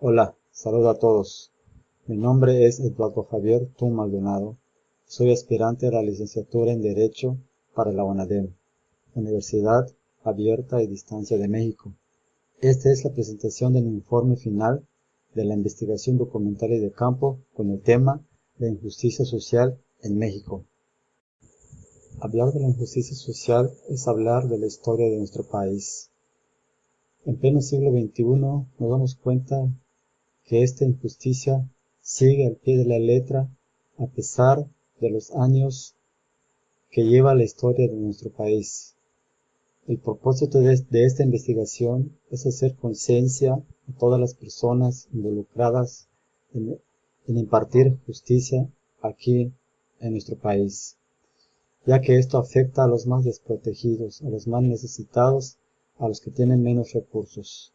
Hola, saludo a todos. Mi nombre es Eduardo Javier Tum Maldonado. Soy aspirante a la licenciatura en Derecho para la UNADEM, Universidad Abierta y Distancia de México. Esta es la presentación de mi informe final de la investigación documental y de campo con el tema La injusticia social en México. Hablar de la injusticia social es hablar de la historia de nuestro país. En pleno siglo XXI nos damos cuenta que esta injusticia sigue al pie de la letra a pesar de los años que lleva la historia de nuestro país. El propósito de esta investigación es hacer conciencia a todas las personas involucradas en impartir justicia aquí en nuestro país, ya que esto afecta a los más desprotegidos, a los más necesitados, a los que tienen menos recursos.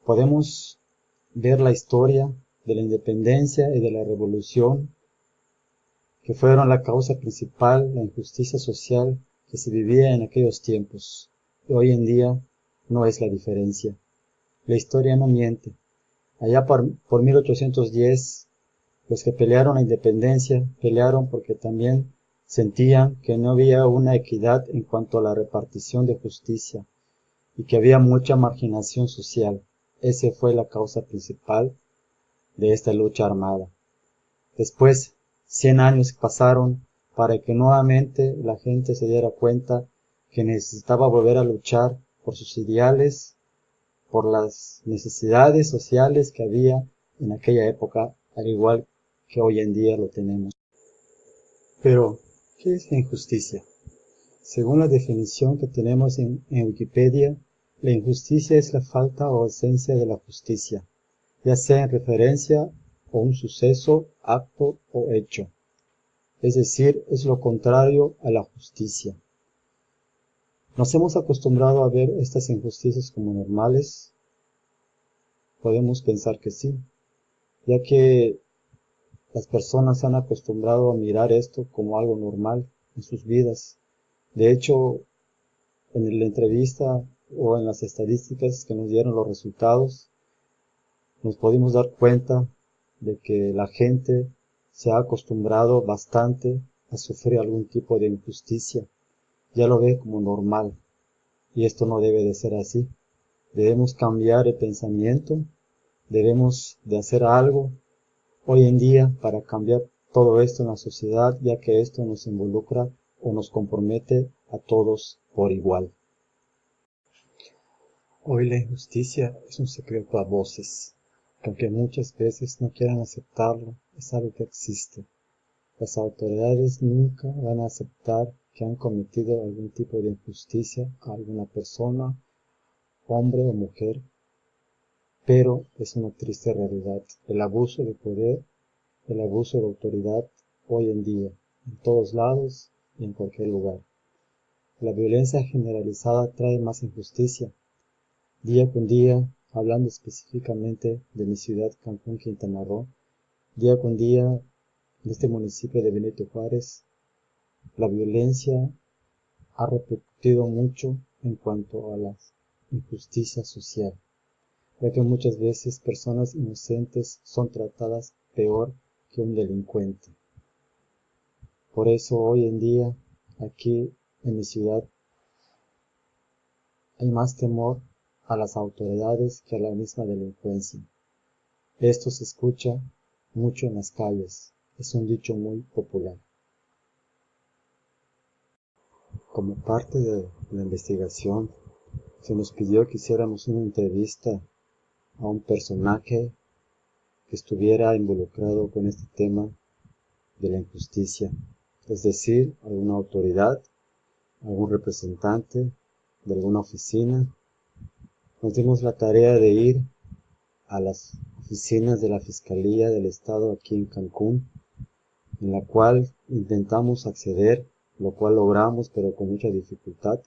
Podemos ver la historia de la independencia y de la revolución, que fueron la causa principal, la injusticia social que se vivía en aquellos tiempos. Y hoy en día no es la diferencia. La historia no miente. Allá por 1810, los que pelearon la independencia pelearon porque también sentían que no había una equidad en cuanto a la repartición de justicia y que había mucha marginación social. Esa fue la causa principal de esta lucha armada. Después, 100 años pasaron para que nuevamente la gente se diera cuenta que necesitaba volver a luchar por sus ideales, por las necesidades sociales que había en aquella época, al igual que hoy en día lo tenemos. Pero, ¿qué es la injusticia? Según la definición que tenemos en Wikipedia, la injusticia es la falta o ausencia de la justicia, ya sea en referencia o un suceso, acto o hecho. Es decir, es lo contrario a la justicia. ¿Nos hemos acostumbrado a ver estas injusticias como normales? Podemos pensar que sí, ya que las personas se han acostumbrado a mirar esto como algo normal en sus vidas. De hecho, en la entrevista o en las estadísticas que nos dieron los resultados, nos pudimos dar cuenta de que la gente se ha acostumbrado bastante a sufrir algún tipo de injusticia, ya lo ve como normal, y esto no debe de ser así. Debemos cambiar el pensamiento, debemos de hacer algo hoy en día para cambiar todo esto en la sociedad, ya que esto nos involucra o nos compromete a todos por igual. Hoy la injusticia es un secreto a voces, que aunque muchas veces no quieran aceptarlo, es algo que existe. Las autoridades nunca van a aceptar que han cometido algún tipo de injusticia a alguna persona, hombre o mujer, pero es una triste realidad. El abuso de poder, el abuso de autoridad hoy en día, en todos lados y en cualquier lugar. La violencia generalizada trae más injusticia. Día con día, hablando específicamente de mi ciudad, Cancún, Quintana Roo, día con día, en este municipio de Benito Juárez, la violencia ha repercutido mucho en cuanto a la injusticia social, ya que muchas veces personas inocentes son tratadas peor que un delincuente. Por eso hoy en día, aquí en mi ciudad, hay más temor a las autoridades que a la misma delincuencia. Esto se escucha mucho en las calles, es un dicho muy popular. Como parte de la investigación, se nos pidió que hiciéramos una entrevista a un personaje que estuviera involucrado con este tema de la injusticia, es decir, alguna autoridad, algún representante de alguna oficina. Nos dimos la tarea de ir a las oficinas de la Fiscalía del Estado aquí en Cancún, en la cual intentamos acceder, lo cual logramos, pero con mucha dificultad.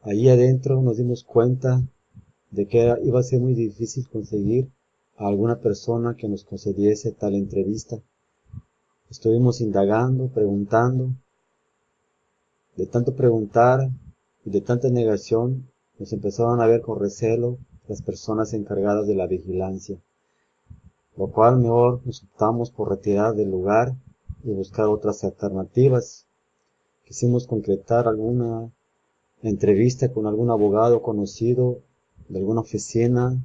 Ahí adentro nos dimos cuenta de que iba a ser muy difícil conseguir a alguna persona que nos concediese tal entrevista. Estuvimos indagando, preguntando. De tanto preguntar y de tanta negación, nos empezaron a ver con recelo las personas encargadas de la vigilancia, lo cual mejor nos optamos por retirar del lugar y buscar otras alternativas. Quisimos concretar alguna entrevista con algún abogado conocido de alguna oficina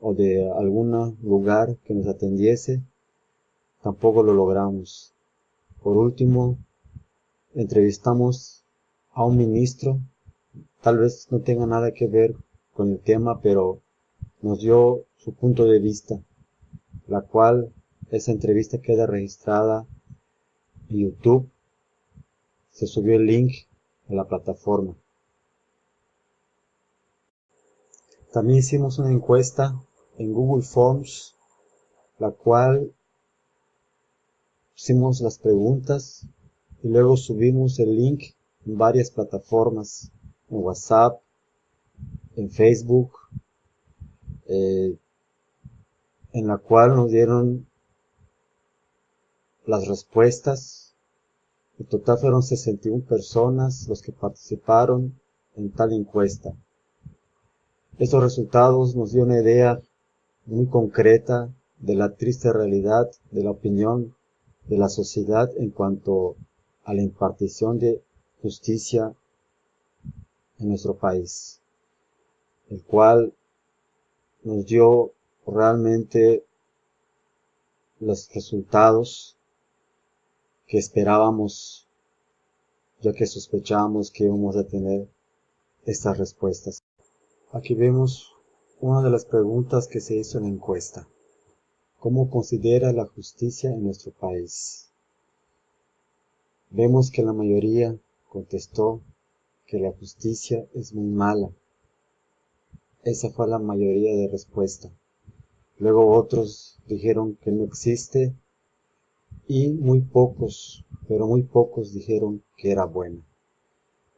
o de algún lugar que nos atendiese. Tampoco lo logramos. Por último, entrevistamos a un ministro, tal vez no tenga nada que ver con el tema, pero nos dio su punto de vista, la cual esa entrevista queda registrada en YouTube. Se subió el link a la plataforma. También hicimos una encuesta en Google Forms, la cual hicimos las preguntas y luego subimos el link en varias plataformas, en WhatsApp, en Facebook, en la cual nos dieron las respuestas. En total fueron 61 personas los que participaron en tal encuesta. Estos resultados nos dio una idea muy concreta de la triste realidad de la opinión de la sociedad en cuanto a la impartición de justicia en nuestro país, el cual nos dio realmente los resultados que esperábamos, ya que sospechábamos que íbamos a tener estas respuestas. Aquí vemos una de las preguntas que se hizo en la encuesta. ¿Cómo considera la justicia en nuestro país? Vemos que la mayoría contestó que la justicia es muy mala. Esa fue la mayoría de respuesta. Luego otros dijeron que no existe y muy pocos, pero muy pocos dijeron que era buena.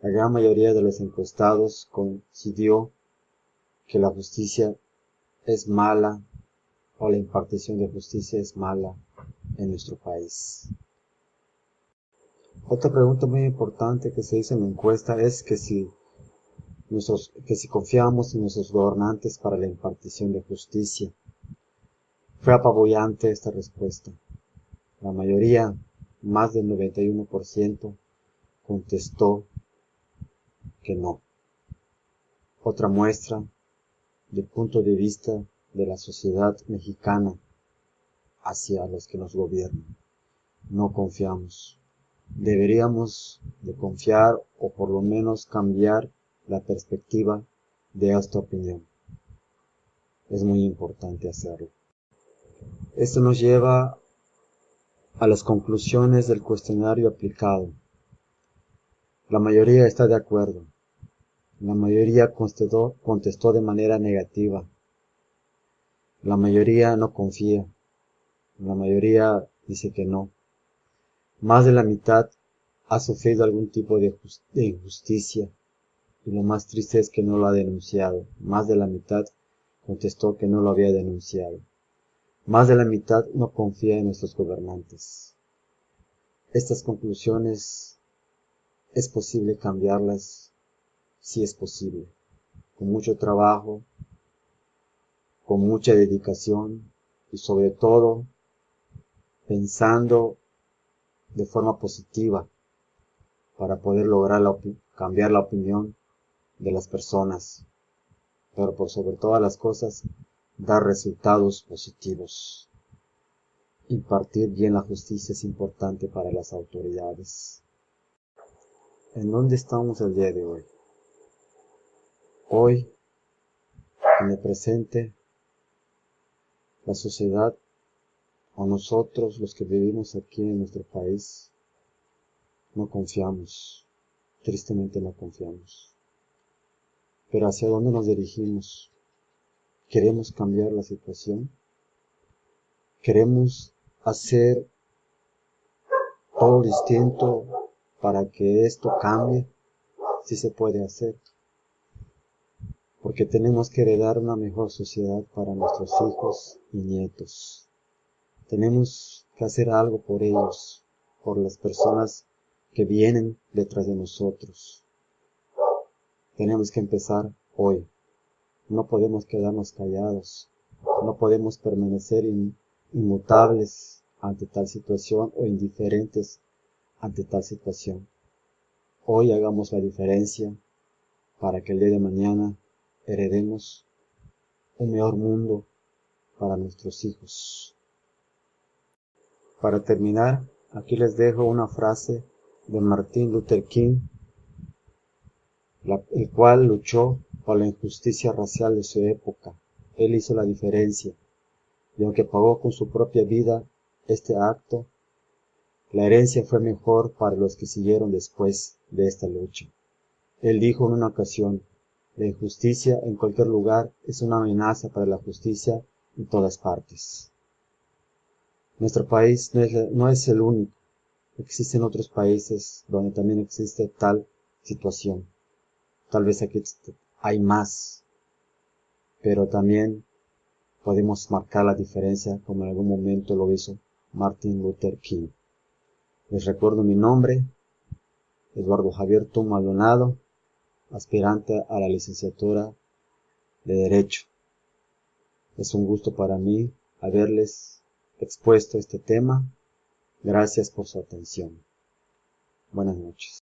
La gran mayoría de los encuestados coincidió que la justicia es mala o la impartición de justicia es mala en nuestro país. Otra pregunta muy importante que se hizo en la encuesta es que si confiamos en nuestros gobernantes para la impartición de justicia. Fue apabullante esta respuesta. La mayoría, más del 91%, contestó que no. Otra muestra del punto de vista de la sociedad mexicana hacia los que nos gobiernan. No confiamos. Deberíamos de confiar o por lo menos cambiar la perspectiva de esta opinión. Es muy importante hacerlo. Esto nos lleva a las conclusiones del cuestionario aplicado. La mayoría está de acuerdo. La mayoría contestó de manera negativa. La mayoría no confía. La mayoría dice que no. Más de la mitad ha sufrido algún tipo de injusticia. Y lo más triste es que no lo ha denunciado. Más de la mitad contestó que no lo había denunciado. Más de la mitad no confía en nuestros gobernantes. Estas conclusiones es posible cambiarlas, sí es posible, con mucho trabajo, con mucha dedicación y sobre todo pensando de forma positiva para poder lograr cambiar la opinión de las personas, pero por sobre todas las cosas, dar resultados positivos. Impartir bien la justicia es importante para las autoridades. ¿En dónde estamos el día de hoy? Hoy, en el presente, la sociedad o nosotros, los que vivimos aquí en nuestro país, no confiamos, tristemente no confiamos. Pero ¿hacia dónde nos dirigimos? ¿Queremos cambiar la situación? ¿Queremos hacer todo distinto para que esto cambie? Sí se puede hacer. Porque tenemos que heredar una mejor sociedad para nuestros hijos y nietos. Tenemos que hacer algo por ellos, por las personas que vienen detrás de nosotros. Tenemos que empezar hoy. No podemos quedarnos callados, no podemos permanecer inmutables ante tal situación o indiferentes ante tal situación. Hoy hagamos la diferencia para que el día de mañana heredemos un mejor mundo para nuestros hijos. Para terminar, aquí les dejo una frase de Martin Luther King, el cual luchó por la injusticia racial de su época. Él hizo la diferencia, y aunque pagó con su propia vida este acto, la herencia fue mejor para los que siguieron después de esta lucha. Él dijo en una ocasión: la injusticia en cualquier lugar es una amenaza para la justicia en todas partes. Nuestro país no es el único. Existen otros países donde también existe tal situación. Tal vez aquí hay más, pero también podemos marcar la diferencia como en algún momento lo hizo Martin Luther King. Les recuerdo mi nombre, Eduardo Javier Tum Maldonado, aspirante a la licenciatura de Derecho. Es un gusto para mí haberles expuesto este tema. Gracias por su atención. Buenas noches.